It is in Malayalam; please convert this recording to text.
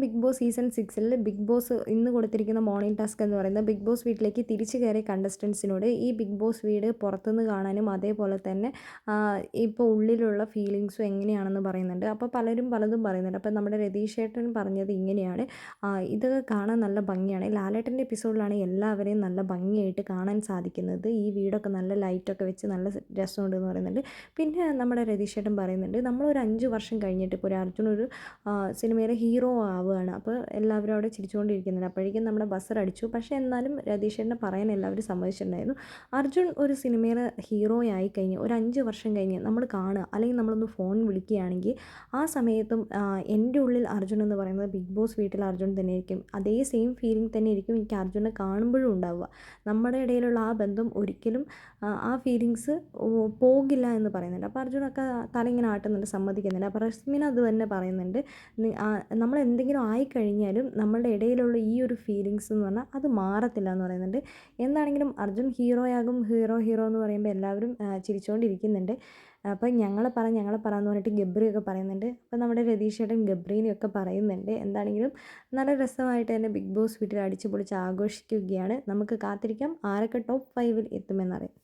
ബിഗ് ബോസ് സീസൺ 6-ൽ ബിഗ് ബോസ് ഇന്ന് കൊടുത്തിരിക്കുന്ന മോർണിംഗ് ടാസ്ക് എന്ന് പറയുന്നത് ബിഗ് ബോസ് വീട്ടിലേക്ക് തിരിച്ചു കയറിയ കണ്ടസ്റ്റൻസിനോട് ഈ ബിഗ് ബോസ് വീട് പുറത്തുനിന്ന് കാണാനും അതേപോലെ തന്നെ ഇപ്പോൾ ഉള്ളിലുള്ള ഫീലിങ്സും എങ്ങനെയാണെന്ന് പറയുന്നുണ്ട്. അപ്പോൾ പലരും പലതും പറയുന്നുണ്ട്. അപ്പോൾ നമ്മുടെ രതീഷ് ഏട്ടൻ പറഞ്ഞത് ഇങ്ങനെയാണ്, ഇതൊക്കെ കാണാൻ നല്ല ഭംഗിയാണ്. ലാലേട്ടൻ്റെ എപ്പിസോഡിലാണ് എല്ലാവരെയും നല്ല ഭംഗിയായിട്ട് കാണാൻ സാധിക്കുന്നത്. ഈ വീടൊക്കെ നല്ല ലൈറ്റൊക്കെ വെച്ച് നല്ല രസമുണ്ടെന്ന് പറയുന്നുണ്ട്. പിന്നെ നമ്മുടെ രതീഷ് ഏട്ടൻ പറയുന്നുണ്ട്, നമ്മളൊരു 5 വർഷം കഴിഞ്ഞിട്ട് ഇപ്പോൾ ഒരു അർജുൻ ഒരു സിനിമയിലെ ഹീറോ ആവുകയാണ്. അപ്പോൾ എല്ലാവരും അവിടെ ചിരിച്ചുകൊണ്ടിരിക്കുന്നുണ്ട്. അപ്പോഴേക്കും നമ്മുടെ ബസർ അടിച്ചു. പക്ഷേ എന്നാലും രതീഷേട്ടനെ പറയാൻ എല്ലാവരും സമ്മതിച്ചിട്ടുണ്ടായിരുന്നു. അർജുൻ ഒരു സിനിമയിലെ ഹീറോ ആയി കഴിഞ്ഞ് ഒരു 5 വർഷം കഴിഞ്ഞ് നമ്മൾ കാണുക, അല്ലെങ്കിൽ നമ്മളൊന്ന് ഫോൺ വിളിക്കുകയാണെങ്കിൽ ആ സമയത്തും എൻ്റെ ഉള്ളിൽ അർജുൻ എന്ന് പറയുന്നത് ബിഗ് ബോസ് വീട്ടിൽ അർജുൻ തന്നെയായിരിക്കും. അതേ സെയിം ഫീലിംഗ് തന്നെ ആയിരിക്കും എനിക്ക് അർജുനെ കാണുമ്പോഴും ഉണ്ടാവുക. നമ്മുടെ ഇടയിലുള്ള ആ ബന്ധം ഒരിക്കലും ആ ഫീലിങ്സ് പോകില്ല എന്ന് പറയുന്നുണ്ട്. അപ്പോൾ അർജുനൊക്കെ തല ഇങ്ങനെ ആട്ടുന്നുണ്ട്, സമ്മതിക്കുന്നില്ല. അപ്പോൾ റസ്മിൻ അത് തന്നെ പറയുന്നുണ്ട്, നമ്മൾ എന്തെങ്കിലും ആയിക്കഴിഞ്ഞാലും നമ്മളുടെ ഇടയിലുള്ള ഈ ഒരു ഫീലിങ്സ് എന്ന് പറഞ്ഞാൽ അത് മാറത്തില്ല എന്ന് പറയുന്നുണ്ട്. എന്താണെങ്കിലും അർജുൻ ഹീറോയാകും, ഹീറോ എന്ന് പറയുമ്പോൾ എല്ലാവരും ചിരിച്ചുകൊണ്ടിരിക്കുന്നുണ്ട്. അപ്പോൾ ഞങ്ങളെ പറ എന്ന് പറഞ്ഞിട്ട് ഗബ്രിയൊക്കെ പറയുന്നുണ്ട്. അപ്പോൾ നമ്മുടെ രതീഷ് ഏട്ടൻ ഗബ്രീനെയൊക്കെ പറയുന്നുണ്ട്. എന്താണെങ്കിലും നല്ല രസമായിട്ട് തന്നെ ബിഗ് ബോസ് വീട്ടിൽ അടിച്ചു പൊളിച്ച് ആഘോഷിക്കുകയാണ്. നമുക്ക് കാത്തിരിക്കാം ആരൊക്കെ ടോപ്പ് 5-ൽ എത്തുമെന്നറിയാം.